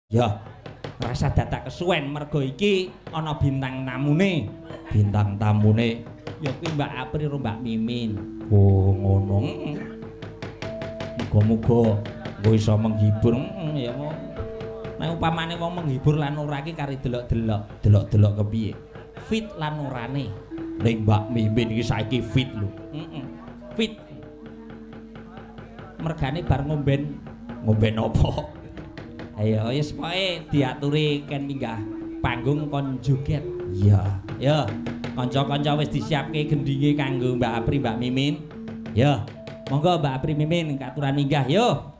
Ya, rasa dadak kesuwen mergo iki ana bintang tamune. Bintang tamune ya kuwi Mbak Apri karo Mbak Mimin. Oh, ngono. Muga-muga engko iso menghibur. Ya nek upamane wong menghibur lan ora ki kari delok-delok, delok-delok kepiye. Fit lan orane. Ning Mbak Mimin iki saiki fit lho. Fit. Mergane bar ngomben apa? Ayo wis pokoke diaturi ken minggah panggung kon joget. Iya. Ya, kanca-kanca wis disiapke gendhinge kanggo Mbak Apri, Mbak Mimin. Ya, monggo Mbak Apri Mimin katuran minggah yo.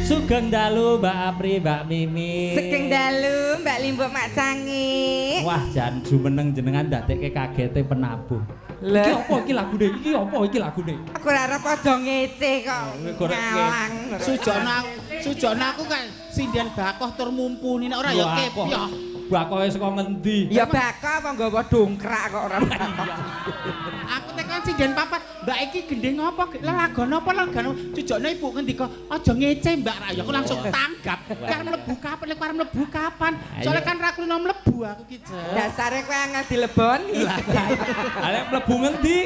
Sugeng dalu Mbak Apri, Mbak Mimi. Sugeng dalu Mbak Limbo Mak Cangi. Wah, jan jumeneng jenengan dadekke kagete penabuh. Iki apa iki lagune? Iki apa iki lagune? Aku ora arep aja ngece kok. Ngalang. Sujono aku kan sinden bakoh tur mumpuni nek ora ya kepyoh. Bakohe saka ngendi? Ya bako apa nggawa dongkrak kok ora. Aku tekan sinden papat, Mbak iki gendeng apa? Lelagon apa lelagon? Jujukne ibu ngendika, aja ngece Mbak Ra. Ya aku langsung tanggap. Karep mlebu kapan? Lek arep mlebu kapan? Soale kan ra kulino mlebu aku ki, Jek. Dasare kowe angel dileboni. Arep mlebu ngendi?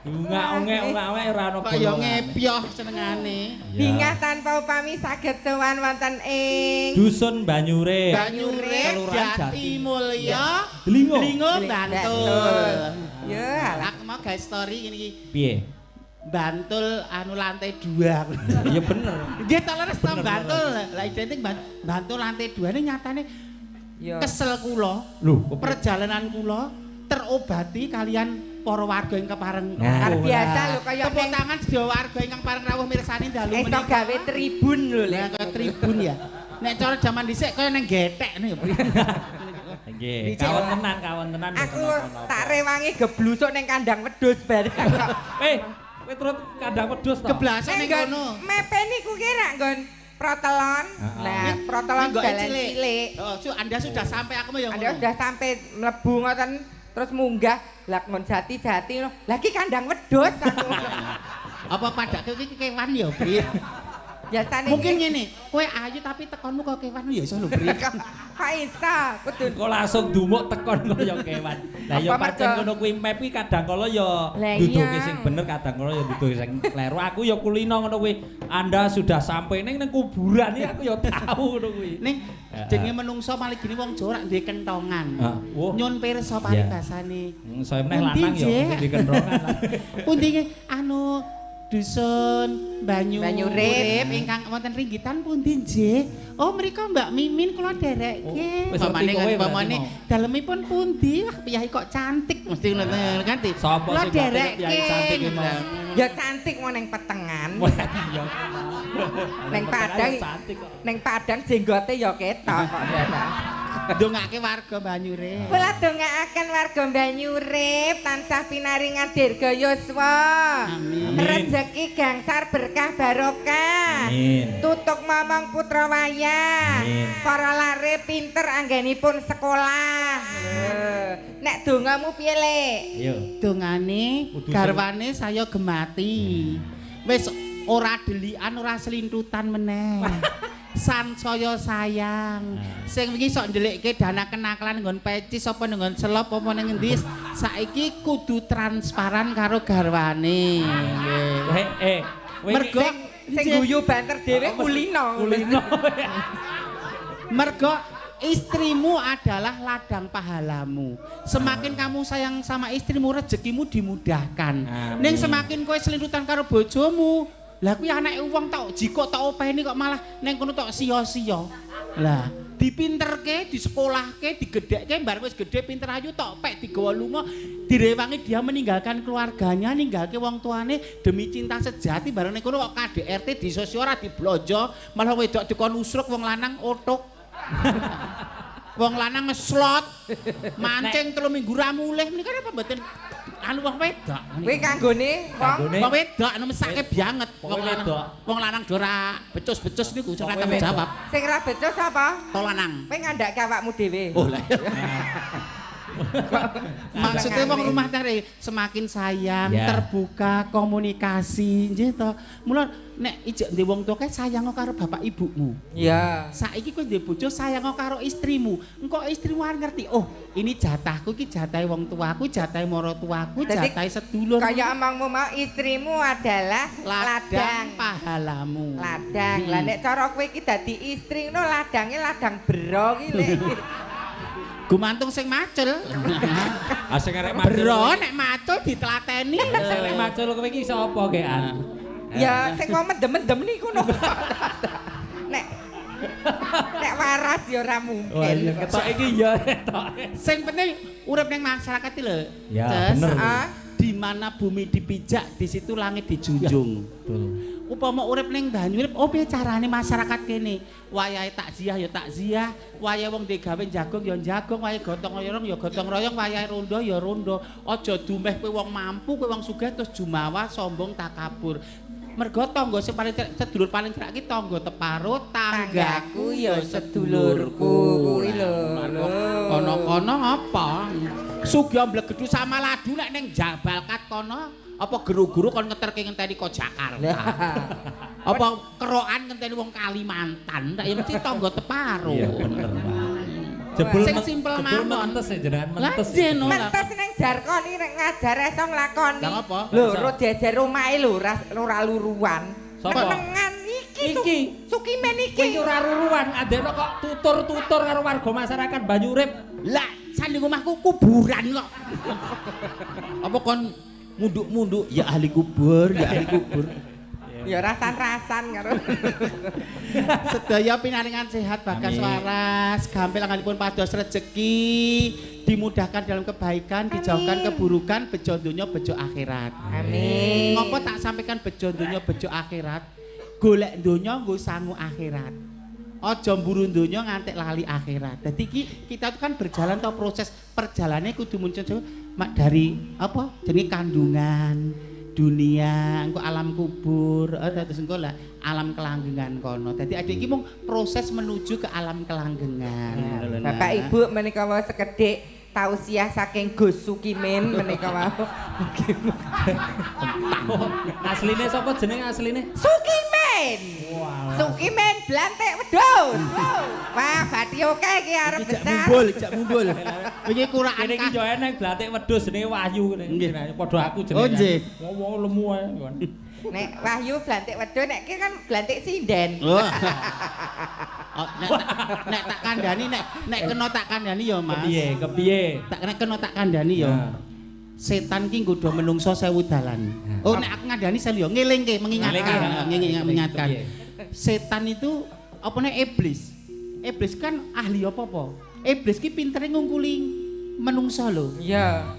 Ungak-ungek ora ono kaya ngepyoh senengane. Bingah tanpa upami saged sowan wonten ing Dusun Banyure. Banyure Jati Mulya. Delingo Bantul. Ya, aku mau gawe story ngene iki. Piye? Bantul anu lantai 2. Iya bener. Nggih ta leres ta Bantul. Lah identik Bantul lantai 2 ini nyatane kesel kula. Lho, perjalanan kula terobati kalian para warga ingkang pareng. Luar biasa lho kaya tepuk tangan sedaya warga ingkang pareng rawuh mirsani dalu menika. Esok gawe tribun lho lek. Kaya tribun ya. Nek cara jaman dhisik kaya nang getek niku. Nggih, kawon tenan. Aku tak rewangi geblusuk ning kandang wedhus bareng. Kowe terus kandang wedhus ta? Geblasuk ning kono. Mepe niku ki rak nggon protelon. Nah, protelon dalan cilik. Oh, Anda sudah sampai aku mau yang Anda sudah sampai mlebu ngoten terus munggah lah ngon jati-jati lagi kandang wedhus aku. Apa padake iki kewan ya, Bri? Biasane mungkin ngene, kowe ayu tapi tekonmu kok kewan ya iso lho, Bri. Kok iso? Kudu Kok langsung dumuk tekon kaya kewan. Lah ya pancen ngono kuwi map iki kadang kala ya duduke sing bener, kadang kala ya duduke sing kleru. Aku ya kulino ngono kuwi. Anda sudah sampai ning kuburan iki aku ya tahu ngono kuwi. Ning jenenge menungso malah gini wong Jawa rak duwe kentongan. Nyun pirsa paribasane. Saya meneh lanang ya duwe kentongan. Pundi anu dusun Banyurip ingkang wonten ringgitan pundi nggih? Oh mriko Mbak Mimin kula derekke. Pamane dalemipun pundi? Wah piyahi kok cantik mesti ngono ngerti. Sapa sing piyahi cantik iki? Ya cantik mau ning petengan. Iya. Ning Padang jenggote ya ketok kok. Ndongake warga Banyurip. Kula dongaaken warga Banyurip tansah pinaringan dirga yuswa. Amin. Rezeki gangsar berkah barokah. Amin. Tutuk momong putra wayah. Para lare pinter anggenipun sekolah. Nek dongamu piye, Lek? Yo. Dongane garwane saya gemati. Wis ora delikan ora selintutan meneh. Sansaya sayang. Sing wingi sok ndelikke dana kenakalan nggon pecis apa nggon selop apa ning endi saiki kudu transparan karo garwane. Nggih. Mergo sing guyu banter dhewe kulino. Mergo istrimu adalah ladang pahalamu. Semakin kamu sayang sama istrimu, rezekimu dimudahkan. Ning semakin kowe selintutan karo bojomu, lah kuwi anake wong tok jiko tok openi kok malah ning kono tok sia-sia. Lah, dipinterke, disekolahke, digedhekke, bareng wis gedhe pinter ayu tok pek digawa lunga, direwangi dia meninggalkan keluarganya, ninggalke wong tuane demi cinta sejati bareng ning kono kok KDRT disosio ora diblonjo, malah wedok dikon usruk wong lanang otok. Wong lanang ngeslot, mancing 3 minggu ra mulih menika apa mboten anu wong wedok. Kuwi kanggone wong wedok anu mesake banget. Wong lanang do ora becus-becus niku ora tanggung jawab. Sing ra becus apa? To lanang. Kowe ngandhake awakmu dhewe. Oh lah. Maksudnya wong rumah tangga semakin sayang, terbuka, komunikasi, nggih to. Mula nek ijek ndek wong tuwa kae sayang karo bapak ibumu. Iya. Saiki kowe ndek bojo sayang karo istrimu. Engko istrimu arep ngerti, oh, ini jatahku iki jatahe wong tuaku, jatahe maratuaku, jatahe sedulur. Kaya omongmu mau istrimu adalah ladang pahalamu. Ladang. Lah nek cara kowe iki dadi istri ngono ladange ladang bero iki lek. Gumantung sing macul. Ah sing arek macul. Bro nek macul ditlateni. Sing arek macul kowe iki sapa kean? Ya sing mau mendem-mendem niku no. Nek waras ya ora mungkin. Ketok iki ya ketok. Sing penting urip ning masyarakat iki lho. Ya bener. Di mana bumi dipijak, di situ langit dijunjung. Betul. Upama urip ning Banyurip, oh piye carane masyarakat kene? Wayahe takziah ya takziah, wayahe wong digawe jagung ya jagung, wayahe gotong royong ya gotong royong, wayahe rondo ya rondo. Aja dumeh kowe wong mampu, kowe wong sugih terus jumawa, sombong, takabur. Mergo tangga sing paling sedulur paling cerak ki tangga teparo, tanggaku ya sedulurku. Kuwi lho. Kono-kono apa? Sugih mblegedu sama ladu nek ning Jabalkat kono. Apa guru-guru kon ngeterke ngenteni kok Jakarta. Apa kerokan ngenteni wong Kalimantan, tak ya mesti tangga teparo. Iya bener, Pak. Jebul sing simpel mawon. Mentes ya jenengan mentes. Mentes ning Jarkoni nek ngajar iso nglakoni. Lah apa? Lho, ro jejer omahe lho ora luruan. Menengan iki. Sukimen iki. Kowe ora ruruan, adekno kok tutur-tutur karo warga masyarakat Banyurip. Lah, sanding omahku kuburan kok. Apa kon munduk-munduk ya ahli kubur, ya ahli kubur. Ya rasan-rasan karo. Sedaya pinaringan sehat bagas waras, gampil anggalipun pados rezeki, dimudahkan dalam kebaikan, dijauhkan keburukan, bejo donya bejo akhirat. Amin. Ngopo tak sampaikan bejo donya bejo akhirat? Golek donya nggo sangu akhirat. Aja mburu donya ngantek lali akhirat. Dadi kita itu kan berjalan atau proses perjalanannya kudu muncul dari apa? Jenenge kandungan, dunia, engko alam kubur, terus engko lah alam kelanggengan kono. Dadi adik iki mung proses menuju ke alam kelanggengan. Bapak Ibu menika wae sekedhik tausiah saking Gus Sukimin menika wau. Asline sapa jeneng asline? Sukimin. Sukimin blantik wedhus. Wah, bathi oke iki arep besar. Jak mumbul. Wingi kuraan Kene iki yo eneng blantik wedhus jenenge Wahyu kene. Padha aku jenenge. Oh nggih. Wong lemu ae. Nek Wahyu blantik wedhus nek ki kan blantik sinden. Oh, nek tak kandhani nek kena tak kandhani ya Mas. Kepiye? Tak kena tak kandhani ya. Setan ki nggodha menungso 1000 dalan. Oh nek aku ngandhani saya yo ngelingke mengingatkan. Setan itu apane iblis. Iblis kan ahli apa-apa. Iblis ki pintere ngungkuli menungso lho. Iya.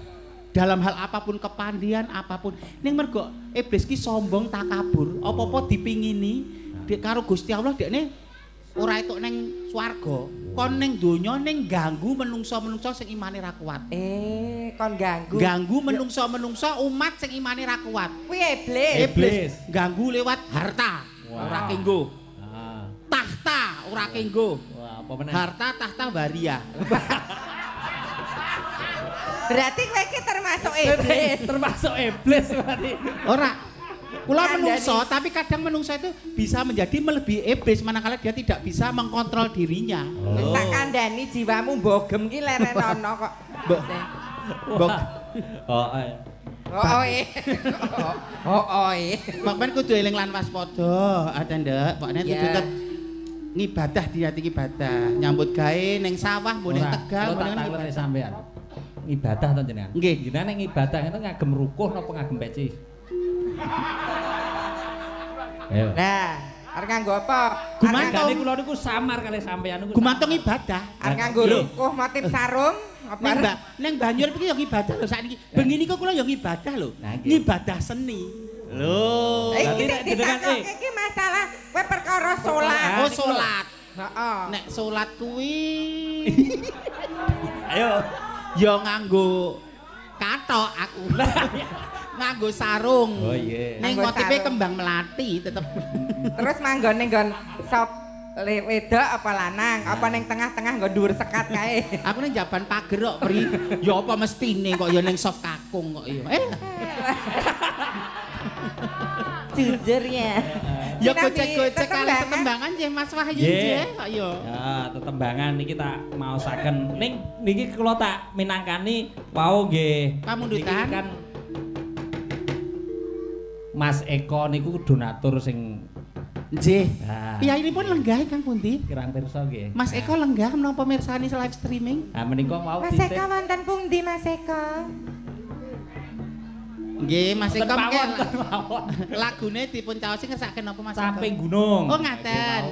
Dalam hal apapun kepandian apapun. Ning mergo iblis ki sombong takabur, apa-apa dipingini karo Gusti Allah dekne ora etuk ning swarga, kon ning donya ning ganggu menungso-menungso sing imane ra kuat. Kon ganggu. Ganggu menungso-menungso umat sing imane ra kuat. Kuwi iblis. Iblis ganggu lewat harta, ora kenggo. Tahta ora kenggo. Wah, apa meneh? Harta tahta waria. Berarti kowe iki termasuk iblis. Termasuk iblis berarti. Ora. Kula menungso, tapi kadang menungso itu bisa menjadi melebihi iblis manakala dia tidak bisa mengkontrol dirinya. Wis tak kandhani jiwamu mbogem ki leren ana kok. Mbok. Sampeyan kudu eling lan waspada, Ndek. Pokoknya kudu tetep ngibadah di hati ibadah. Nyambut gawe ning sawah mbok ning Tegal mbok ning ibadah sampean. Ibadah to jenengan? Nggih. Jenengan ning ibadah itu ngagem rukuh napa ngagem peci? Ayo. Nah, arep nganggo apa? Gumantane kula niku samar kalih sampean niku. Gumantung ibadah. Arep nganggo rukuh motif sarung apa? Ning Banyur iki ya ibadah lho sakniki. Bengi niku kula ya ngibadah lho. Ngibadah seni. Lho. Iki iki masalah kowe perkara salat. Oh, salat. Heeh. Nek salat kuwi Ayo. ya nganggo kathok aku. Nganggo sarung. Oh iya. Ning motife kembang melati tetep. Terus manggon ning nggon sop wedok apa lanang? Apa ning tengah-tengah nggo dhuwur sekat kae? Aku ning jaban pager kok, Pri. Ya apa mestine kok ya ning sop kakung kok ya. Jujur ya. Ya gocek-gocek kali tetembangan nggih Mas Wahyu nggih kok ya. Ya, tetembangan niki tak maosaken. Ning niki kula tak minangkani wau nggih. Pamundutan. Kan Mas Eko niku donatur sing nggih. Nah, Piyayinipun lenggah Kang Pundi? kirang pirsa nggih. Mas Eko lenggah menapa mirsani live streaming? Nah, menika wau Mas Eko wonten pundi Mas Eko? Nggih, Mas Eko mungkin mawon. lagune dipun caosi ngersakaken napa Mas Eko? Caping Gunung. Oh, ngaten.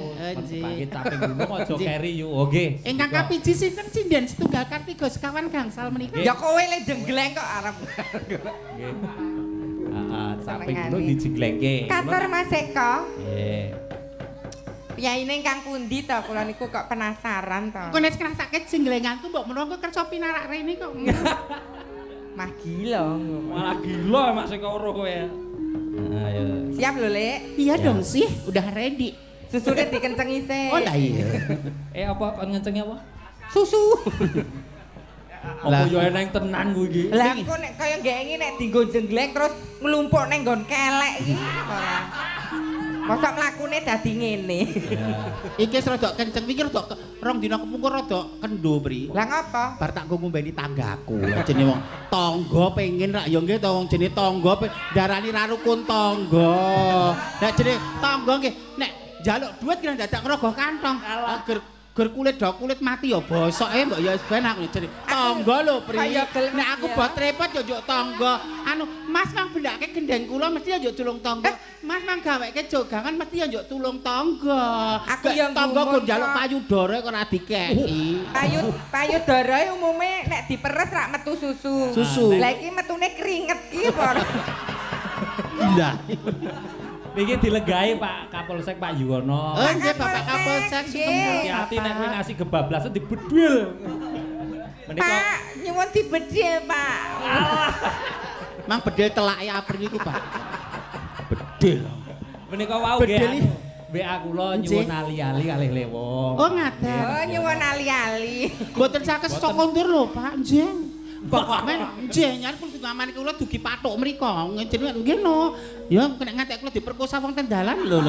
Nggih. Nggih. Caping Gunung aja Nggih. keri yuk. Oh nggih. Ingkang kapiji sinten sinden setunggal kartiga sekawan gangsal menika. Ya kowe le jenggleng kok arep. Nggih. Heeh, caping Gunung dijenglengke. Katur Mas Eko. Nggih. Piyaine Kang pundi to? Kula niku kok penasaran to. Kok nek ngrasake jenglenganku mbok menawa kersa pinarak rene kok. Mah gila. Malah gila Mas Eko weruh kowe. Ayo. Siap lho, Lek. Iya dong sih, udah ready. Susune dikencengi sih. Oh lah iya. Apa kon ngencenge apa? Susu. Apa yo eneng tenan kuwi iki. Lah kok nek kaya nggengi nek dienggo jenggleng terus nglumpuk ning nggon kelek iki ora. Mosok mlakune dadi ngene. Iki rada kenceng iki rada rong dina kepungkur rada kendo, Pri. Lah ngapa? Bar tak nggo ngombeni tanggaku. Jenenge wong tangga pengen rak ya nggih to wong jenenge tangga darani ra rukun tangga. Nek jenenge tangga nggih nek njaluk dhuwit kira dadak ngrogoh kantong. Ger kulit do kulit mati ya bosoke mbok ya ben aku jenenge tangga lho, Pri. Nek aku bot repot ya njuk tangga. Anu, Mas mang bendake gendeng kula mesti ya njuk tulung tangga. Mas mang gaweke jogangan mesti ya njuk tulung tangga. Aku yang tangga kok njaluk payudara kok ora dikeki. Payudara umume nek diperes rak metu susu. Susu. Lah iki metune keringet ki apa? Iya. Niki dilegahi Pak Kapolsek Pak Yuwono. Oh nggih Bapak Kapolsek hati-hati nek kowe ngasih kebablasan dibedhil. Pak, nyuwun dibedhil, Pak. Mang bedhil telake April niku, Pak. Bedhil. Menika wau nggih. BA kula nyuwun ali-ali kalih lewong. Oh ngaten. Oh nyuwun ali-ali. Mboten sakes sok kondur lho Pak Njeng. Pokok men nggih nyan kula ngaman kula dugi pathuk mriko. Jenengan nggih no. Ya kena ngantek kula diperkosa wong tendalan lho.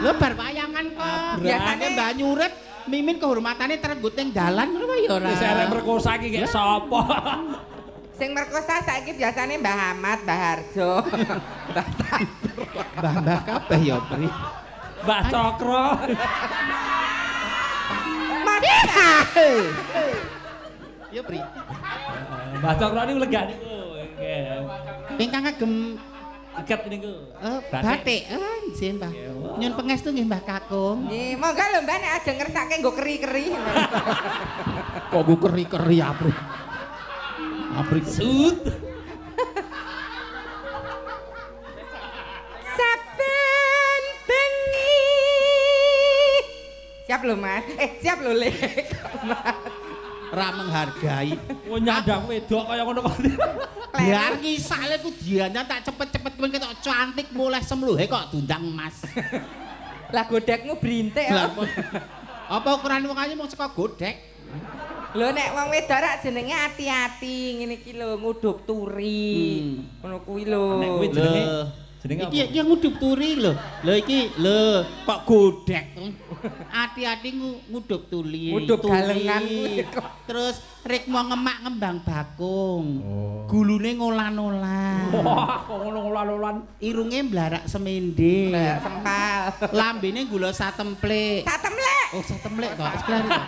Lho bar wayangan kok. Biasane Mbah Nyurit mimin kehormatane terenggut ning dalan ngono wae ya ora. Wis arek merkosa iki kek sapa? Sing merkosa saiki biasane Mbah Ahmad, Mbah Harjo. Mbah kabeh ya Pri. Mbah Cokro. Madha. Ya Pri. Mbah Cokro niku lega niku. Nggih. Ingkang kagem Iket niku. Batik. Nggih Mbah. Nyun pangestu nggih Mbah Kakung. Nggih, monggo lho Mbah nek aja ngersake nggo keri-keri. Kok nggo keri-keri Apri. Apri Sud. Saben bengi. Siap lho Mas. Siap lho Lek. ra menghargai. Oh nyandang wedok kaya ngono kok. Biar ngisale ku dianya tak cepet-cepet men ketok cantik mulai semluhe kok dundang Mas. Lah godhekmu brintik kok. Apa ukuran wong ayu mung saka godhek? Lho nek wong wedok rak jenenge ati-ati ngene iki lho ngudup turi. Ngono kuwi lho. Nek kuwi jenenge apa? Iki ngudup turi lho. Lho iki lho kok godhek. Ati-ati ngudup tuli. Ngudup galengan kuwi. Terus rek mau ngemak ngembang bakung. Oh. Gulune ngolan-olan. Wah, kok ngono ngolan-olan. Irunge mblarak semende. Lah sempal. Lambene gula satemplek. Satemlek. Oh, satemplek to. Seklari to.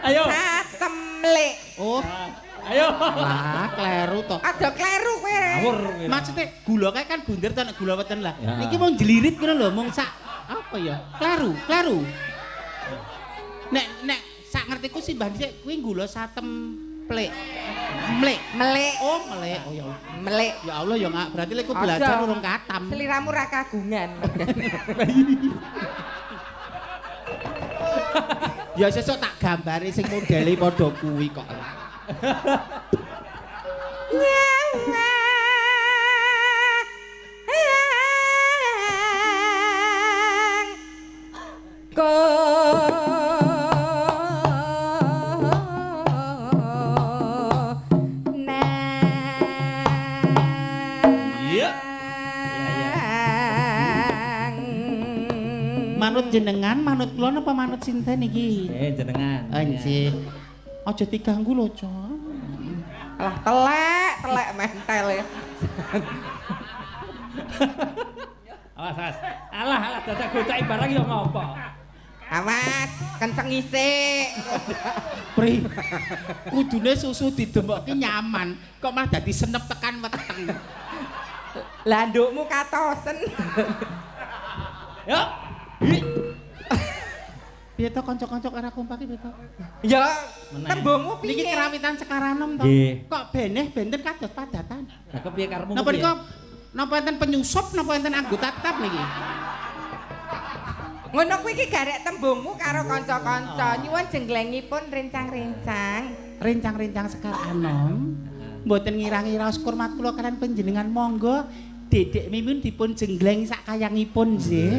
Ayo. Satemlek. Oh, Ayo. lah kleru to. Aja kleru kowe. Ngawur. Maksudnya gula kae kan bunder to nek gula weten lah. Ya. Iki mau jelirit ngono lho, mung sak apa ya? Kleru. Nek sak ngertiku sih Mbah dhisik kuwi gula satemplek. Mlek. Melek. Oh, melek. Oh ya. Melek. Ya Allah ya Ngak, berarti lek ku belajar Aja. urung katam. Seliramu ra kagungan. Ya sesuk tak gambari sing modele padha kuwi kok. Iya. Manut jenengan, manut kula napa manut sinten iki? Jenengan. Anjir. Aja diganggu lho, Cok. Alah telek mentel ya. Awas. Alah, dadak gocaki barang ya ngopo? Awas, kenceng isik. Pri. Kudune susu didembokke nyaman, kok malah dadi senep tekan weteng. Lah ndukmu katosen. Yuk. Piye to kanca-kanca karo kompak iki to? Ya, Meneh. tembungmu Niki piye? kerawitan sekaranem to. Nggih. Kok beneh benten kados padatan. Lah kepiye karepmu? Napa niku napa enten penyusup napa enten anggota tetap niki? Ngono kuwi iki garek tembungmu karo kanca-kanca. Nyuwun jenglengipun rencang-rencang. Rencang-rencang Sekar Anom. Mboten ngira-ngira hormat kula kalian panjenengan monggo Dedek Mimun dipun jengleng sak kayangipun nggih.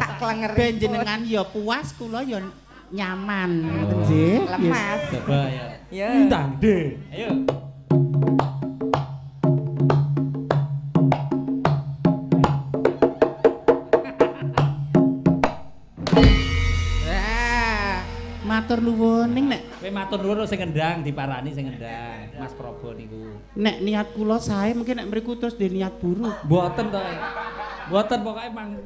Tak klenger. Panjenengan ya puas kula ya nyaman ngoten nggih. Lemas. Coba ya. Ya. Undang deh. Ayo. Nah, Matur nuwuning nek Kowe matur nuwun sing ngendang diparani sing ngendang. Mas Probo niku. nek niat kula sae mungkin nek mriku terus dhe niat buruk. Mboten to. Mboten pokoke mang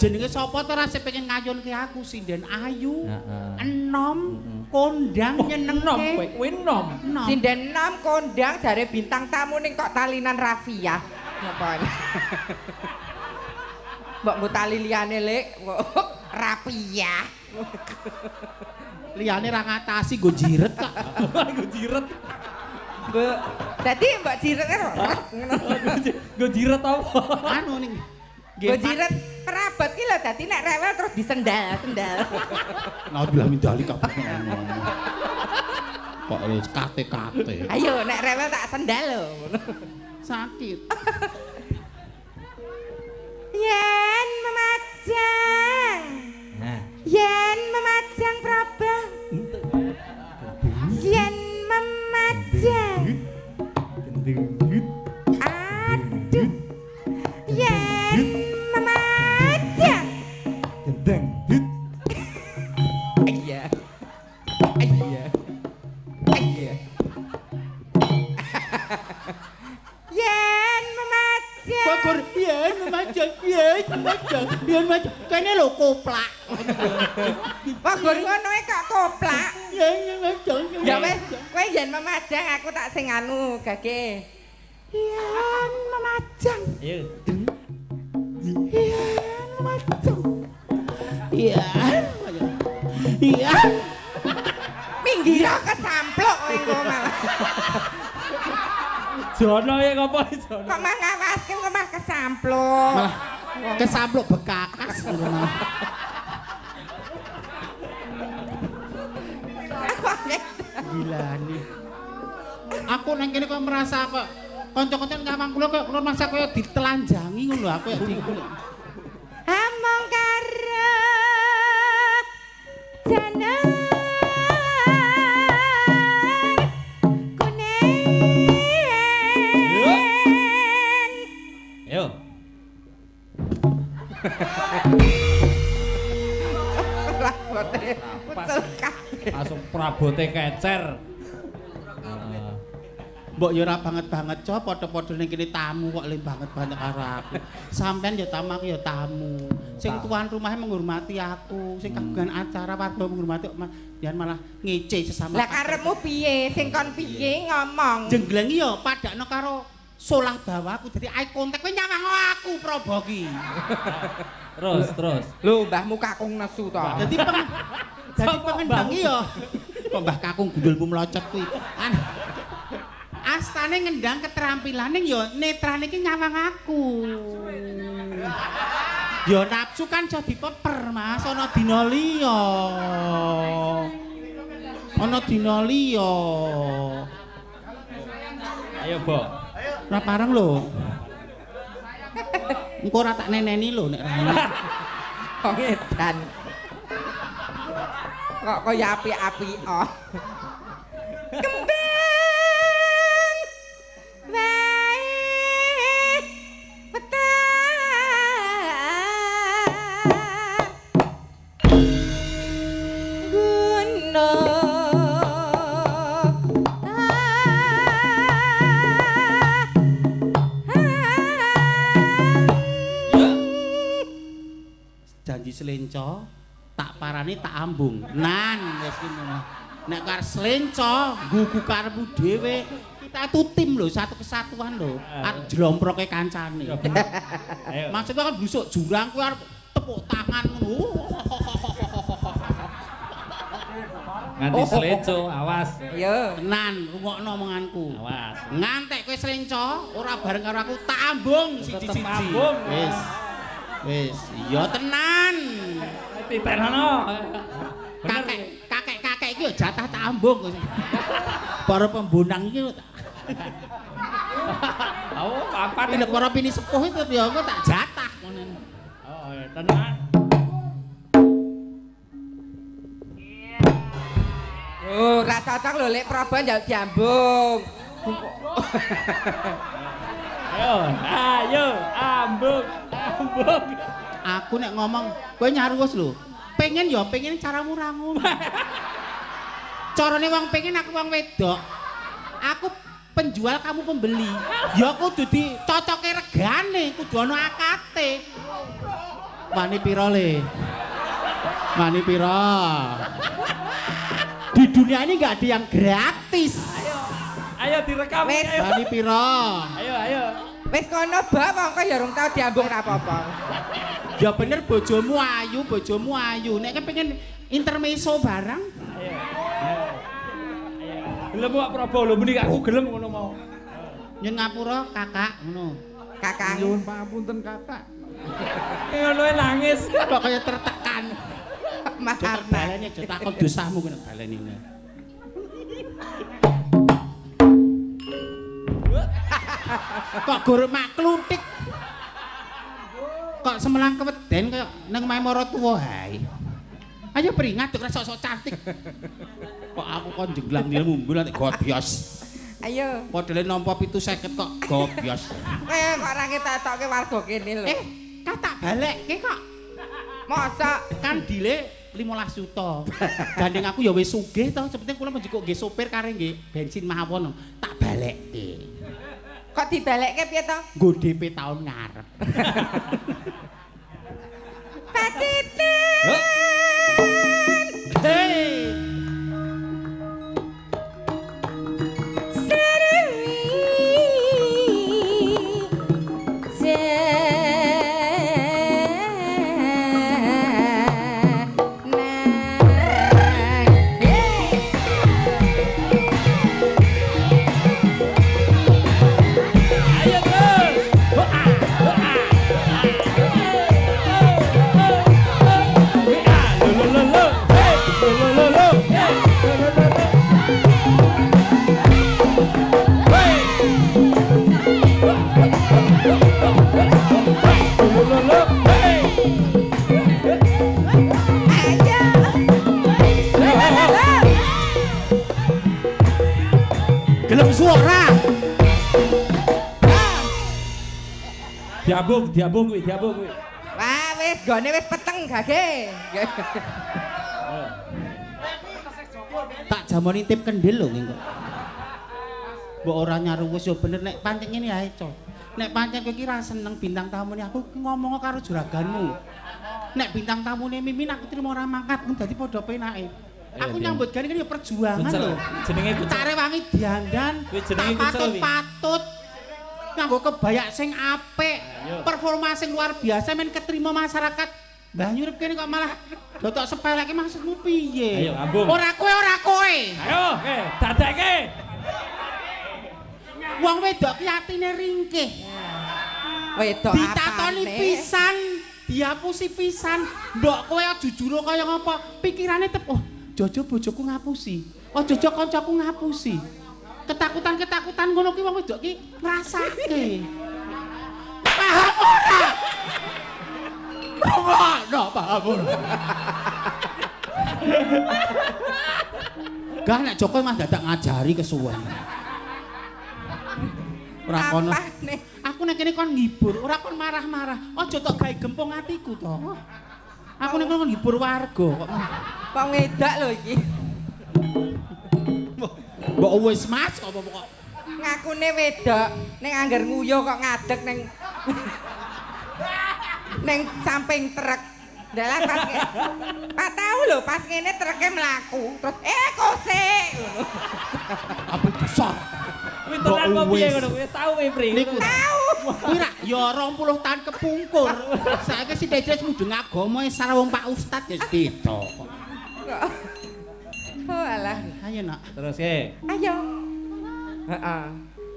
Jenenge sapa to rasih pengen ngayunke aku sinden ayu. Heeh. Enom kondang Enom kowe, nyenengke. kowe enom. Enom. sinden 6 kondang jare bintang tamu ning kok talinan Raffiah. Napa? Mbok nggo tali liyane Lek, Raffiah. Liyane ra ngatasi nggo jiret kok. Go jiret. Mbok dadi mbok jiret ngono. Go jiret apa? Anu ning Mbok jiret perabot ki lho dadi nek rewel terus disendal. Naudzubillah min dzalik kabeh ngono. Kok wis kate-kate. Ayo nek rewel tak sendal lho. Sakit. Yen memajang Yen memajang Prabang. Yen memajang. Aduh. Yen memajang. Gendeng. Iya. Iya. Iya. Yen memajang. Bagur yen memajang. Kene lho koplak. Bagur ngono kok koplak. Yen memajang. Ya wis, kowe yen memajang aku tak sing anu, Gage. Yen memajang. Ayo. Yen memajang. Iya. Iya. Minggir kesamplok kowe engko malah. Jono ya ngopo Jono? Kok mah ngawaske kok mah kesamplok. Malah kesamplok bekakas malah. Gila nih. Aku nang kene kok merasa kok kanca-kanca ngawang kula kok kula masa kaya ditelanjangi ngono lho aku ya dikulik. Among karo janar kuning. Ayo. Rabote pucul kabeh. Langsung prabote kecer. Mbok ya ora banget-banget co padha-padha ning kene tamu kok le banget-banget karo aku. Sampeyan ya tamu aku ya tamu. Sing tuan rumahnya menghormati aku, sing kagungan acara warga menghormati dan malah ngece sesama. Lah karepmu piye? Sing kon piye ngomong? Jenggleng ya padakno karo solah bawaku dadi eye contact kowe nyawang aku Prabu ki. Terus. Lho, mbahmu kakung nesu to. Dadi pengendang ya. Kok Mbah Kakung gundulmu melocot kuwi. Astane ngendang keterampilaning ya netrane iki nyawang aku. Ya nafsu kan aja dipeper, Mas, ana dina liya. Ana dina liya. Ayo, Bo. Ora pareng lho. Engko ora tak neneni lho nek rene. Kok edan. Kok kaya apik-apik oh. Kembang wae petang janji selenco tak parani tak ambung nan wis ngono nek karo selenco gugu karepmu dhewe kita itu tim lho satu kesatuan lho arep jlomproke kancane maksudnya kan busuk jurang kuwi arep tepuk tangan ngono Nganti selenco, awas. Yo, tenan rungokno omonganku Awas. ngantek kowe selenco ora bareng karo aku tak ambung siji-siji wis iya tenan Titenono. kakek iki yo jatah tak ambung para pembunang iki lho Oh, papat. nek para pini sepuh itu ya aku tak jatah ngono Oh, tenan. oh, ra cocok lho lek Prabu njaluk diambung. Ayo, ambung. aku nek ngomong kowe nyaruwes lho pengen caramu ra ngono carane wong pengen aku wong wedok aku penjual kamu pembeli ya kudu dicocoke regane kudu ana akate wani pira le wani pira di dunia ini enggak ada yang gratis Ayo direkam. wani pira Ayo. Wis kono ba mongko ya rung tau diambung ra apa-apa. ya bener bojomu ayu nek pengen intermezzo barang Gelem kok Prabu lho muni aku gelem ngono mau. nyun ngapura kakak ngono Kakang. Nyuwun pangapunten kakak. Ngono nangis. kok kaya tertekan Mahar baleni aja takon dosamu kena baleni kok gur maklutik kok semelang keweden kaya nang omahe mara tuwa hae Ayo Pri, ngaduk ra sok-sok cantik. Kok aku kon jenglang dia mumbul nanti gobios. Ayo. Modele nampa 750 kok gobios. Kok ora ketokke warga kene lho. Tak balekke kok. Mosok Kan dile 15 juta. Gandeng aku ya wis sugih to, sepenting kula menjiko nggih sopir kare nggih bensin mawon. Tak balekke. kok dibalekke piye to? Nggo DP tahun ngarep. Pak Titin. Hei. Gelem suara. Diambung kuwi. Wah, wis gone wis peteng gage. Tak jamoni tip kendil lho engko. Mbok ora nyaruwes yo bener nek pancen ngene ae, Cok. Nek pancen kowe iki ra seneng bintang tamune aku ngomong karo juraganmu. Nek bintang tamune Mimin aku trimo ora mangkat dadi padha penake. Aku nyambut gawe kan ya perjuangan lho. Jenenge kucel. Care wangi diandan. Kuwi jenenge kucel wi. Patut. Nganggo kebaya sing apik, performa sing luar biasa men ketrima masyarakat. Mbah nyurip kene kok malah dotok sepeleke maksudmu piye? Ayo ambung. Ora kowe. Ayo, dadekke. Wong wedok ki atine ringkih. Wedok Ditatoni pisan, diapusi pisan. Mbok kowe jujur kaya ngapa? Pikirane tep, oh, jojo bojoku ngapusi. Oh, jojo kancaku ngapusi. Ketakutan ngono ki wong wedok ki ngrasake. Paham ora? Rungokno paham ora? Gah nek Joko mah dadak ngajari kesuwen. Ora kono. Aku nek kene kon ngibur, ora kon marah-marah. Aja tok gawe gempung atiku to. Aku nek kon ngibur warga kok. Wong wedok lho iki. Mbok wis Mas apa kok. Ngakune wedok ning angger nguyu kok ngadeg ning ning samping truk. Dalah pas tahu lho pas ngene truke mlaku terus kosek ngono. Apa besar. Kuwi tenan kok piye ngono kuwi tau kowe Pri. Tahu. Kuwi ra ya 20 tahun kepungkur. Saiki si Dedes mudeng agama sareng wong Pak Ustad ya beda. Oh alah. Ayo nak. Terus ke. Ayo. Heeh.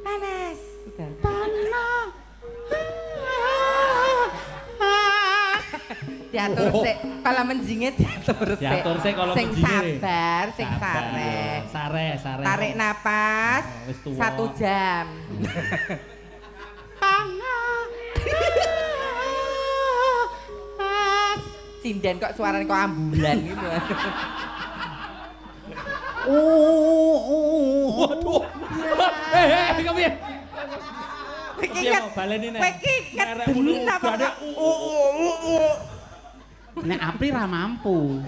Panas. Panas. Diatur sik, kalau menjinge diatur sik. Diatur sik kalau sing menjinge. sabar, sing sareh. Sare. Tarik napas. Wis tuwa. 1 jam. Panas. Sinden kok suarane kok ambulan gitu. Waduh. Kepiye? Iki kan baleni nek. kowe iki kedeni apa? Nek Apri ra mampu.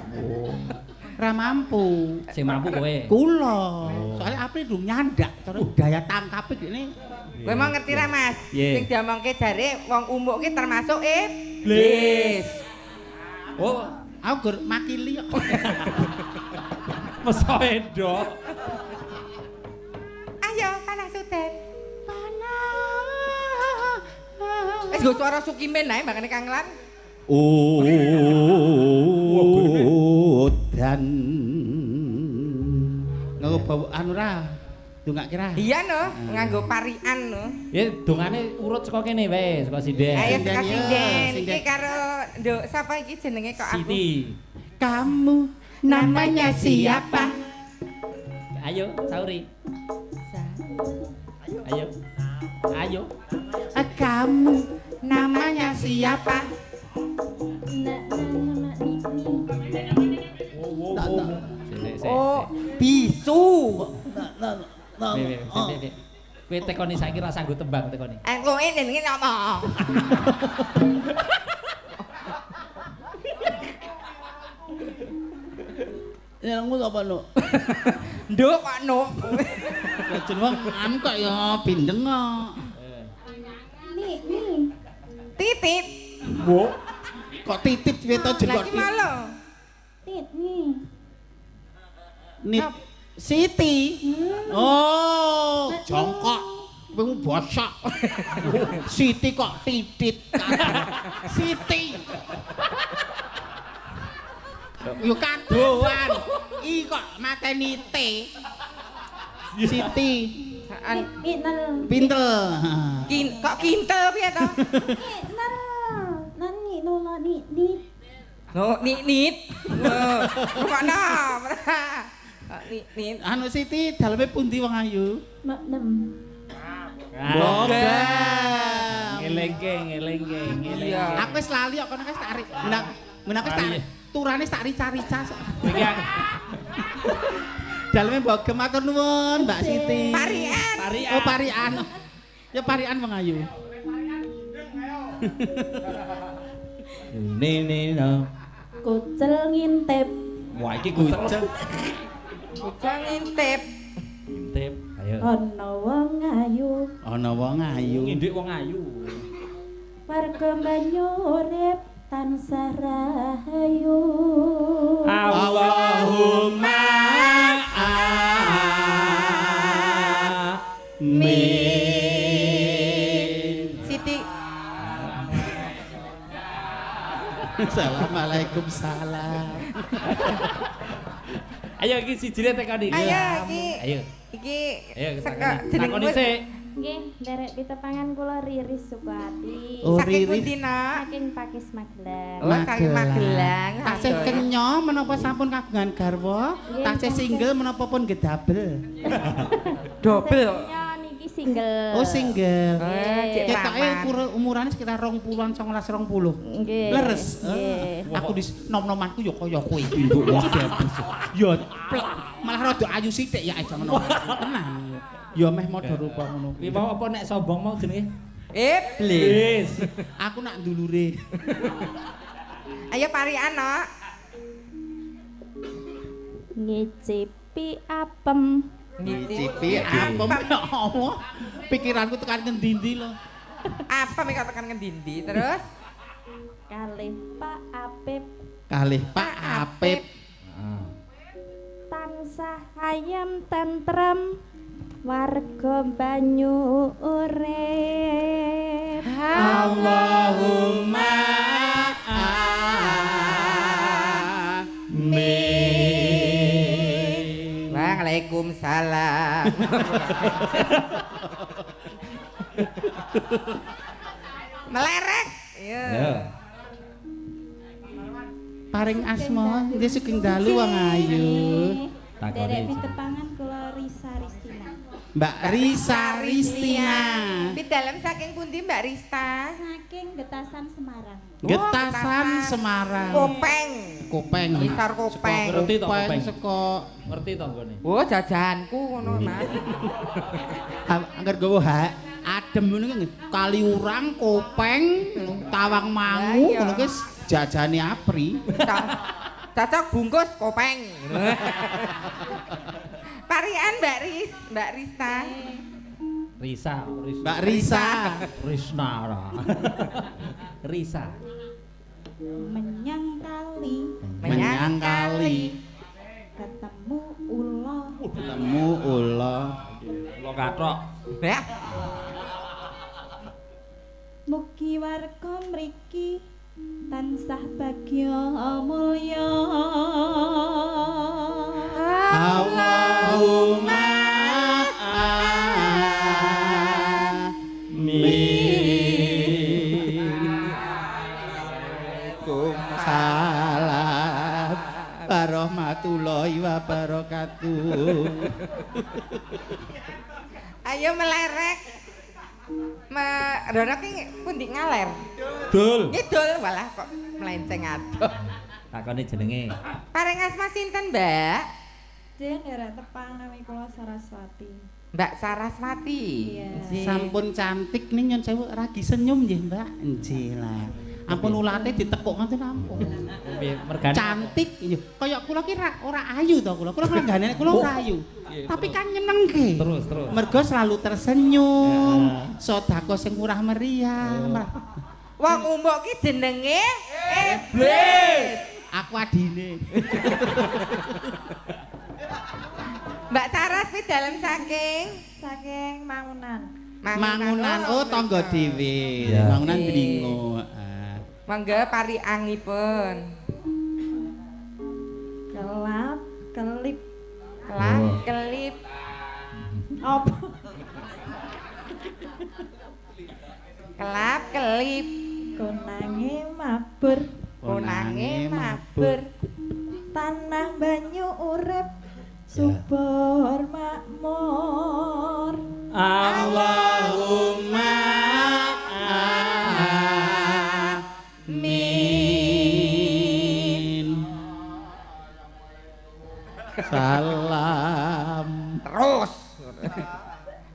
Ra mampu. Sing mampu kowe. Kula. Soale Apri durung nyandak terus daya tangkape dene. Kowe mau ngerti ra Mas? Piye? Sing diomongke jare wong umuk ki termasuk iblis. Oh, Aku gur makili kok. meso endok. Ayo panas Suden. Panas. Wis go suara Sukimen ae makane kangelan. Dan nggo bawa anu ra ndongak kira. Iya no, nganggo parian no. Ya dongane urut saka kene wae, saka sinden. Ayo Sinden, saka ya. sinden iki Sinden. karo nduk sapa iki jenenge kok aku. Siti. Kamu namanya siapa? Ayo, sauri. Ayo. Kamu namanya siapa? Kowe tekoni saiki ra sanggo tembang tekoni. Kowe jenenge apa? Jenengmu apa, Nuk? Nduk kok Nuk. Jeneng anu kok ya bindeng kok. Nih. Titit. Wo. Kok titit piye to jeneng Lagi malo. Tit nih. Nit Siti. Oh, jongkok. Kowe bosok. Siti kok titit. Siti. Yo kadoan. I kok mateni T. Siti. Pinter. Pinter. Kok kintel piye to? Pinter. Nani nola ni. Lo nit. Rungokno. Nit. Anu Siti daleme pundi wong ayu? Mak 6. Ngelengke. Iya. Aku wis lali kok kono wis tarik. Menang wis tarik. Turane tak rica-rica. Iki Daleme mbok matur nuwun Mbak Siti. Parian. Oh parian. Ya parian wong ayu. no. Kucel ngintip. Wah iki kucel. Kucing ngintip. Ngintip. Ayo. Ana wong ayu. Ana wong ayu. Ngindik wong ayu. Warga banyu urip tansah rahayu. Allahumma amin. Siti. Assalamualaikum salam. Ayo iki sijine tekoni. Ayo iki. Ayo. Iki Saka jenengmu takoni sik. Nggih, nderek pitepangan kula Riris Sukati. Oh, saking Riris. pundi nak? Saking Pakis Magelang. Oh, saking Magelang. Tasih kenya menapa sampun kagungan garwa, tasih single menapa pun gedabel. Dobel. Saking niki single. Oh single. Cek Ketoke rawan. umurane sekitar 20-an 19-20. Nggih. Leres. Nggih. Aku dis nom-nomanku ya kaya kowe induk wae. Ya plek. Malah rada ayu sithik ya aja ngono. Tenang. Ya meh modho rupa ngono. Kuwi mau apa nek sombong mau jenenge? Iblis. Aku nak ndulure. Ayo parian nak. Ngicipi apem. Ngicipi apem ya Allah. Pikiranku tekan ngendi-endi lho. Apa mek tekan ngendi terus? Kalih Pak Apip. Kalih Pak Apip. Tansah ayam tentrem. Warga banyu urip. Allahumma amin. Waalaikumsalam. Melerek. Iya. Paring asma, dia sugeng dalu wong ayu. Derek pitepangan kula Risa Ristina. Mbak Risa Ristina. Di dalam saking pundi Mbak Rista? Saking Getasan Semarang. Getasan Semarang. Kopeng. Kopeng. Ngisor kopeng. Ngerti to kopeng? Seko Ngerti to nggone? Oh jajanku ngono Mas. angger gowo adem ngono ki Kaliurang, Kopeng, Tawang Mangu ngono ki jajane apri. Cocok bungkus kopeng. Parian Mbak Rista. Risa. Mbak Risa. Risna ora. Risa. Menyang kali Menyang kali ketemu ula. ketemu ula. Lo kathok. Ya. Mugi warga mriki tansah bagya mulya. Allahumma amin. Waalaikumsalam warahmatullahi wabarakatuh. Ayo melerek. Rono ki pundi ngaler? Dul. Ngidul walah kok melenceng adoh. Takoni jenenge. Paring asma sinten, Mbak? Jeneng derek tepang nami kula Saraswati. Mbak Saraswati. Iya. Sampun cantik ning nyon sewu ragi senyum nggih, Mbak. Nggih lah. Ampun ulate ditekuk ngoten ampun. Piye mergane? Cantik nggih. Kaya kula ki ora ayu to kula. Kula lenggane kula ora ayu. Tapi kan nyenengke. Terus. Mergo selalu tersenyum, sedekah sing murah meriah. Wong umbuk ki jenenge iblis. Aku adine. Mbak Saraswati dalem saking Mangunan. Mangunan oh tangga dhewe. Ya. Mangunan Dringo. Mangga pariangipun. Kelap, kelip. Kelip. Apa? Kelap kelip. Konange mabur. Konange mabur. Tanah banyu urip. Subur makmur. Allahumma amin. Salam. Terus.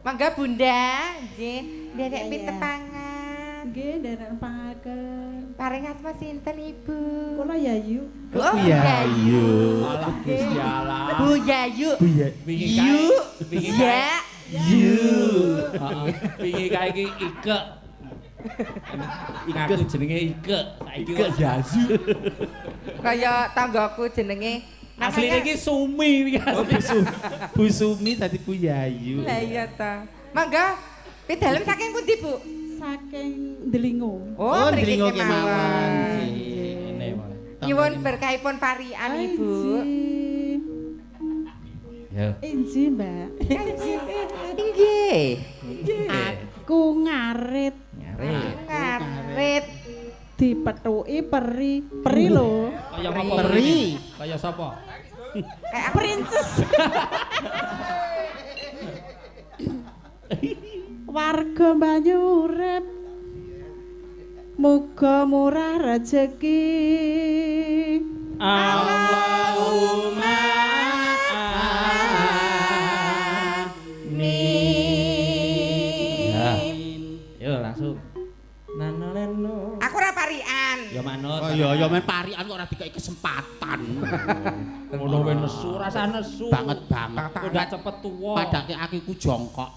Mangga Bunda, nggih, nderek pitepangan. Nggih, nderek pangaken. Paring asma sinten Ibu? Kula Yayu. Oh, Yayu. Alah Gusti Allah. Bu Yayu. Wingi kae wingi kae Ya. heeh. Wingi kae iki Ike. Aku jenenge Ike. Saiki kok Yasu. Kaya tanggaku jenenge Asline iki Sumi iki. Bu Sumi tadi Bu Yayu. Lah iya ta. Mangga pidalem saking pundi, Bu? Saking Delingo. Oh, mriki Dringo kemawon. kemawon. Ngene wae. Nyuwun berkahipun parian Ibu. Ya. Inji, Mbak. Inggih. Aku ngarit Ngarit. dipethuki peri lho. Kaya apa? Peri. Kaya sapa? Kayak Princess. Warga banyu urip. Muga murah rejeki. Allahumma amin. Yo langsung. Nanoleno. aku ora parian. Ya manut. Oh iya, ya men parian kok ora dikai kesempatan. Ngono wae nesu, rasa nesu. Banget banget. Udah cepet tuwa. Padake aku jongkok.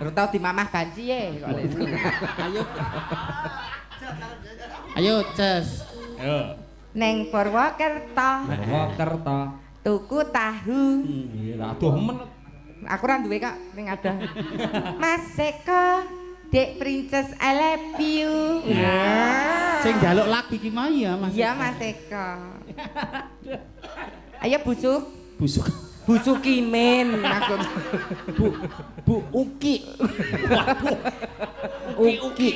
Ora tau di mamah banci ye kok lek. Ayo. Ayo, Ces. Yo. Neng Purwokerto Purwokerto. tuku tahu. Iya, aduh men. Aku ora duwe kok ning ada. Mas Eko, Dek Princess I love you. Sing njaluk lagu iki mau ya, Mas. Iya Mas Eko. Ayo busuk. Busuk. Busukimin maksud. Bu Uki. Uki.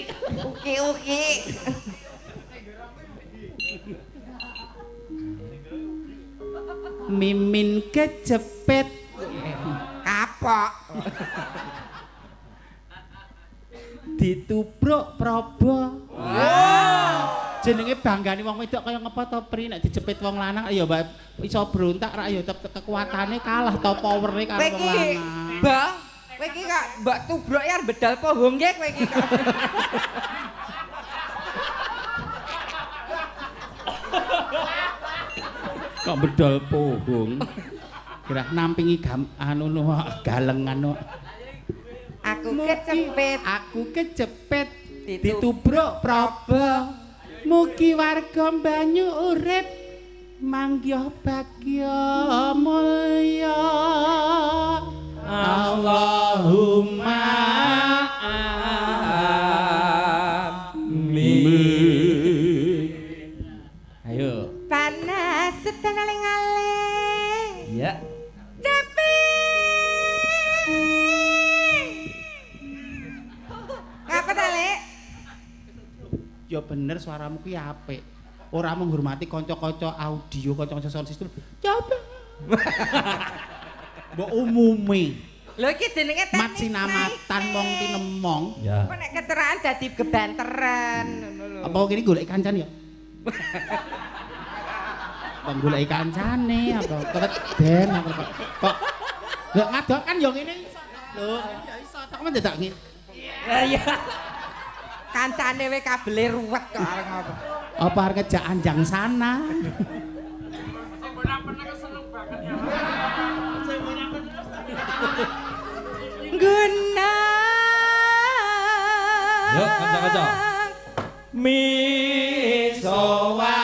Uki. Mimin kejepit. Kapok. Ditubruk Praба. Jenenge banggane wong wedok kaya ngapa to Pri nek dijepit wong lanang ya Mbak iso brontak ra ya tetep kekuatane kalah to powere karo Kowe wong iki, lanang. Bang, kowe iki kok mbok tubruk ya bedal pohong nggih kowe iki. Kok bedol pohong. Kira nampingi galengan. Aku kecepet. Ditubruk Praба. Mugi warga banyu urip manggih bagya mulya. Allahumma amin. Ayo. Panas setenaling-aling. Iya. Ngapa ta, Lek? Ya bener suaramu ki apik. Ora menghormati kanca-kanca audio, kanca-kanca sound system. Coba. Mbok umume. Lho iki jenenge Mat sinamatan mong tinemong. Ya. Kok nek keteraan dadi gebanteran ngono lho. Apa kene golek kancan ya? Apa golek kancane apa keweden apa kok Lho ngadok kan yo ngene iso. Lho, ya iso tok men dadak ngene. Iya. Kancane we kabele ruwet kok arep ngopo. Apa arep ngejak anjang sana? Guna. Yuk, kanca-kanca. Misowa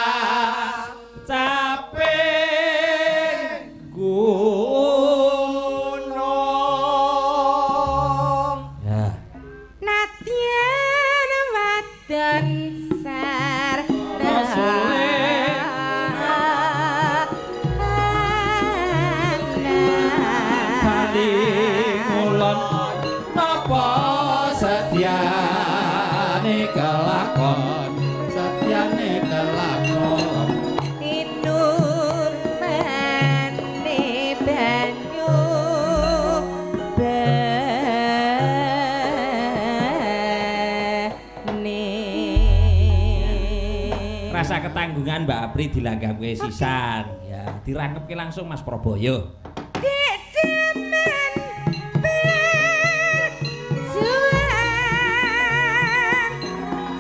caping gunung. Ya. Nadyan wadon sarta Kali ngulon napa setyane kelakon setyane kelakon Inun mane banyu bane rasa ketanggungan Mbak Apri dilanggapke sisan ya dirangkepke langsung Mas Praboyo. Dek jaman berjuang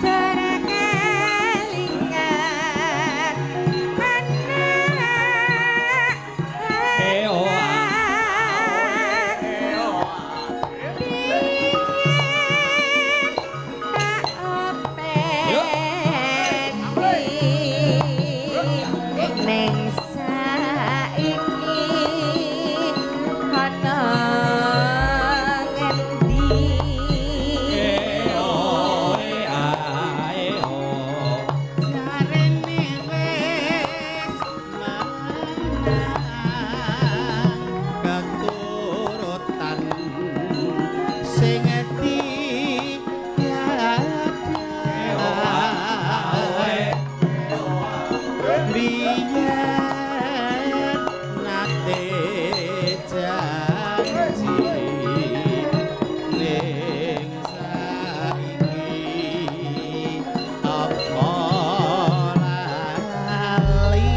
cara kalingan Neng saiki ana ngendi Jarene wis menang keturutan sing biyen nate janji ning saiki apa lali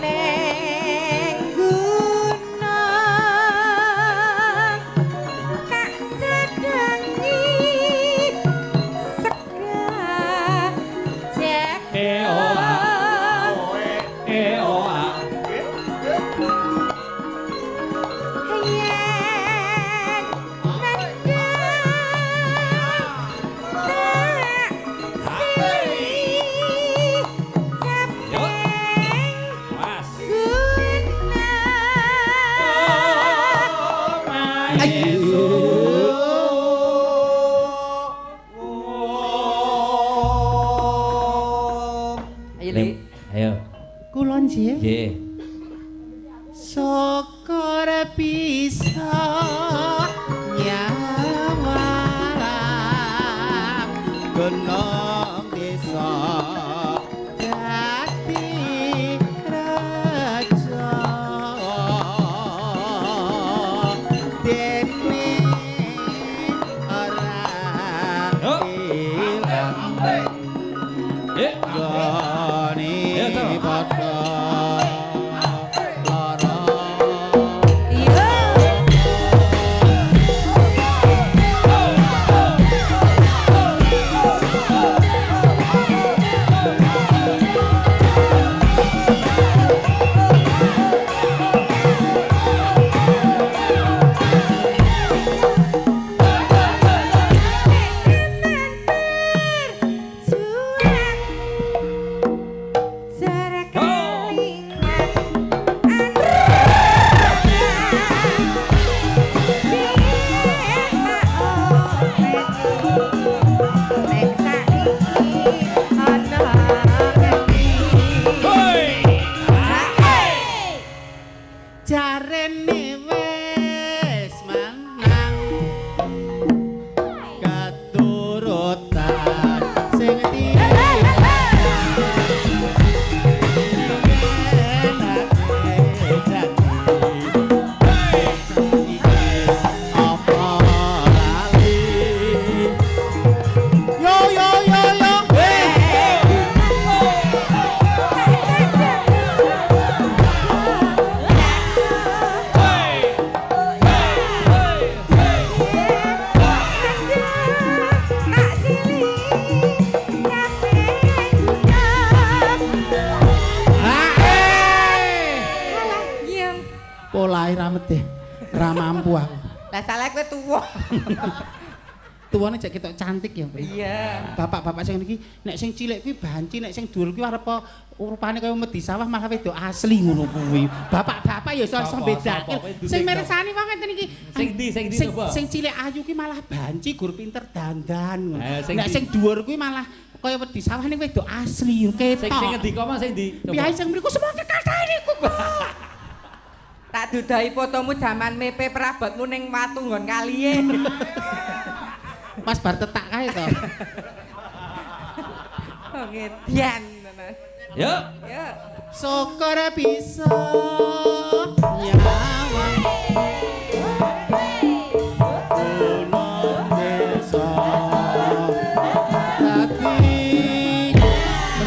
neng gunung tak jadangi Ayo. kulon nggih Nggih. syukur bisa nyawang gunung desa dadi raja dene ora ilang gani padha jarene wis menang keturutan sing yo yo yo yo Polahe ra medhe. Ra mampu aku. Lah salah kowe tuwa. Tuwane jek ketok cantik ya. Iya. Bapak-bapak sing niki nek sing cilik kuwi banci, nek sing dhuwur kuwi arep rupane kaya medhi sawah malah wedok asli ngono kuwi. Bapak-bapak ya iso bedake. Sing mirsani wong ngeten iki. Sing ndi coba? Sing cilik ayu kuwi malah banci gur pinter dandan ngono. Nek sing dhuwur kuwi malah kaya wedhi sawah ning wedok asli ketok. Sing ngendi kok Mas sing ndi? Piye sing mriku semono kathah niku. Tak dudahi fotomu jaman mepe perabotmu ning watu nggon kaliye. Pas bar tetak kae to. Oh ngedian tenan. Yuk. Yuk. Syukur bisa nyawang Unon desa Dadi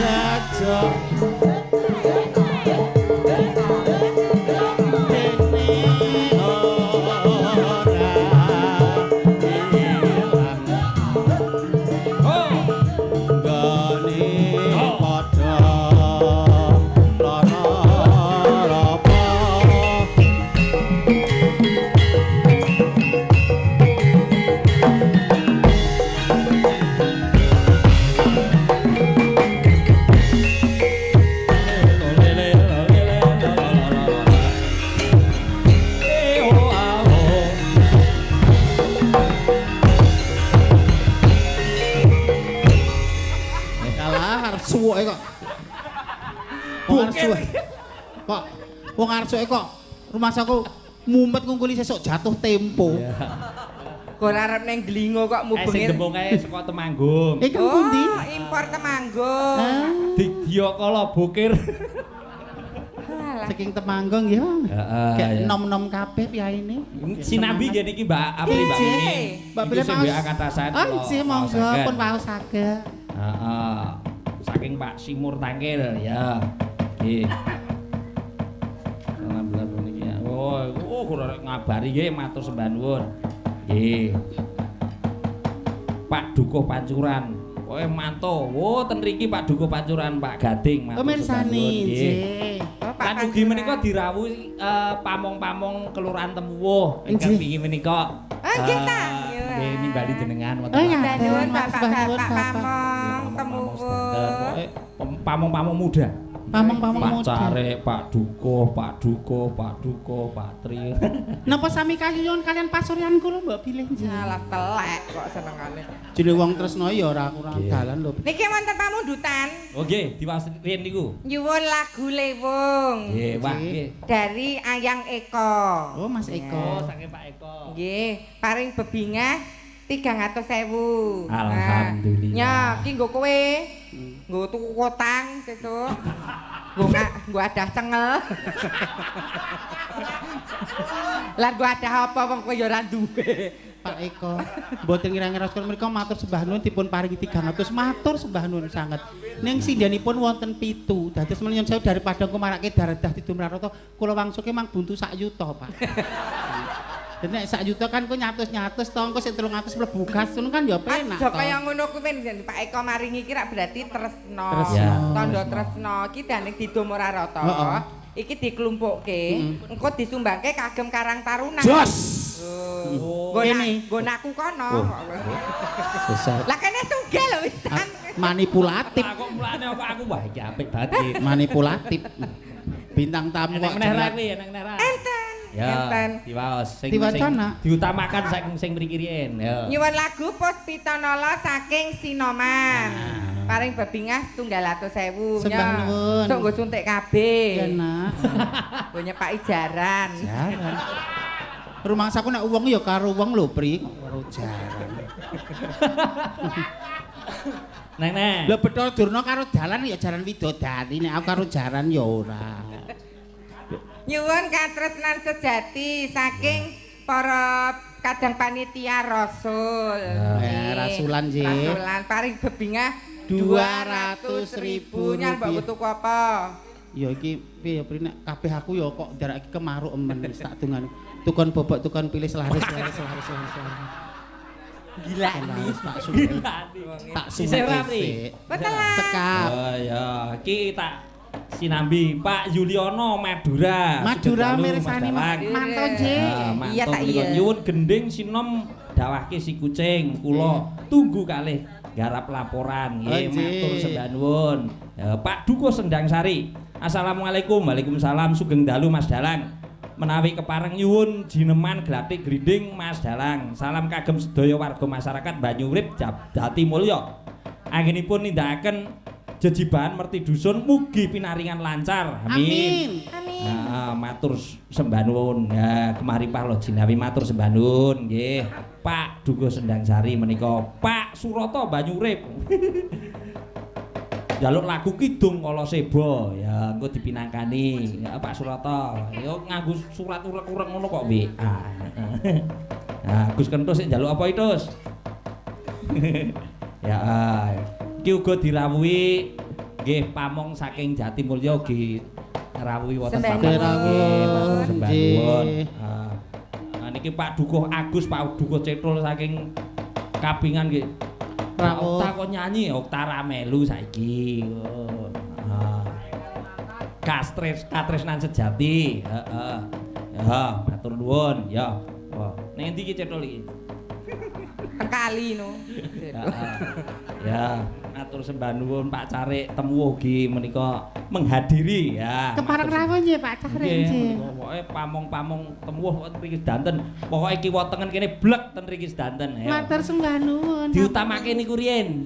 raja Wong arep kok rumah saku mumet ngungkuli sesuk jatuh tempo. Kok arep ning Glingo kok mubeng. Sing dembung kae saka Temanggung. Iku pundi? Oh, impor Temanggung. Didiokala bokir. Saking Temanggung ya. Heeh. Kayak nom-nom kabeh piyaine. Sinambi nggih niki Mbak Apri Mbak Mini. Mbak Pilih sing WA katasan. Oh, nggih monggo pun waos saged. Heeh. Saking Pak Simur Tangkil ya. Nggih. Oh, kula ngabari nggih matur sembah nuwun. Nggih. Pak Dukuh Pancuran. Kowe manto. Oh, ten mriki Pak Dukuh Pancuran, Pak Gading matur. Mirsani nggih. Lan ugi menika dirawuhi pamong-pamong kelurahan Temuwuh ingkang wingi menika. Nggih ta. Nggih nimbali jenengan wonten. Nuwun Bapak-bapak pamong Temuwuh. Pamong-pamong muda. Pamong-pamong muda. Pak Carek, Pak Dukuh, Pak Dukuh, Pak Dukuh, Pak Tri. Napa sami kaliyan kalian pasuryan kula mbok pilih nggih. Alah telek kok senengane. Jeneng wong tresna ya ora kurang dalan lho. Niki wonten pamundutan. Oh nggih, diwaos riyen niku. Nyuwun lagu Lewung. Nggih, wah nggih. Dari Ayang Eko. Oh, Mas Eko. Saking Pak Eko. Nggih, paring bebingah 300.000. Alhamdulillah. Nya, ki nggo kowe. Nggo tuku kotang sesuk. Nggo adah cengel. Lah nggo adah apa wong kowe ya ora duwe. Pak Eko, mboten ngira-ngira sekali mereka matur sembah nuwun dipun paringi 300 matur sembah nuwun sanget. Ning sindhanipun wonten 7. Dados menyon sewu daripada engko marake daredah didumrarata, kula wangsuke mang buntu sak yuta, Pak. Dan nek sak yuta kan ku nyatus-nyatus to engko sing 300 mlebu gas ngono kan ya penak to. Aja kaya ngono kuwi Pak Eko maringi iki rak berarti tresno. Tandha tresno iki daning didum ora rata. Iki diklumpukke, engko disumbangke kagem Karang Taruna. Jos. Nggo naku kono. Lah kene sugih lho wisan. Manipulatif. Kok mulane kok aku wah iki apik banget. Manipulatif. Bintang tamu kok meneh ra kuwi, meneh ra. Enten. Ya, diwaos sing diutamakan saking sing mriki riyen. Ya. Nyuwun lagu Puspitanala saking Sinoman. Paring bebingah 300.000. Sembah nuwun. Sok nggo suntik kabeh. Ya, Nak. Nggo nyepaki jaran. Jaran. Rumangsaku nek wong ya karo wong lho, Pri. Karo jaran. Neng. Lha Bathara Durna karo dalan ya jaran widodari, nek aku karo jaran ya ora. Nyuwun katresnan sejati saking para kadang panitia Rasul. Rasulan nggih. Rasulan paring bebingah 200.000. Nyar mbok tuku apa? Ya iki piye Pri nek kabeh aku ya kok ndarake kemaruk emen wis tak dongane. Tukon bobok tukon pilih selaris. Gila nih tak suwe. Tak suwe. Betul lah. Sekap. Oh ya, iki tak sinambi Pak Yuliono Madura. Madura Sudah mirsani manto nggih. Iya tak iya. Nyuwun gending sinom dawahke si kucing kula tunggu kalih garap laporan nggih matur sembah nuwun. Pak Dukuh Sendang Sari. Assalamualaikum. Waalaikumsalam sugeng dalu Mas Dalang. Menawi kepareng nyuwun jineman glathik grinding Mas Dalang. Salam kagem sedaya warga masyarakat Banyurip Jati Mulya. Anggenipun nindakaken jejibahan merti dusun mugi pinaringan lancar. Amin. Amin. Matur sembah nuwun. Ya, kemari Pak Jinawi matur sembah nuwun nggih. Pak Dukuh Sendang Sari menika Pak Surata Banyurip. Jaluk lagu Kidung Kala Seba ya engko dipinangkani ya, Pak Surata. Ya nganggo surat urek-urek ngono kok WA. Nah, Gus Kentus sik njaluk apa Itus? Ya, iki uga dirawuhi nggih pamong saking Jatimulya ugi rawuhi wonten Sembah nuwun. Niki Pak Dukuh Agus, Pak Dukuh Cetul saking Kabingan nggih. Okta kok nyanyi, Okta ra melu saiki. Katresnan sejati. Heeh. Ya, matur nuwun ya. Ning endi iki Cetul iki? Kali no. Ya, matur sembah nuwun Pak Carik Temuwuh ugi menika menghadiri ya. Kepareng rawuh nggih Pak Carik nggih. Pokoke pamong-pamong Temuwuh mriki sedanten. Pokoke kiwa tengen kene blek ten mriki sedanten. Matur sembah nuwun. Diutamake niku riyen.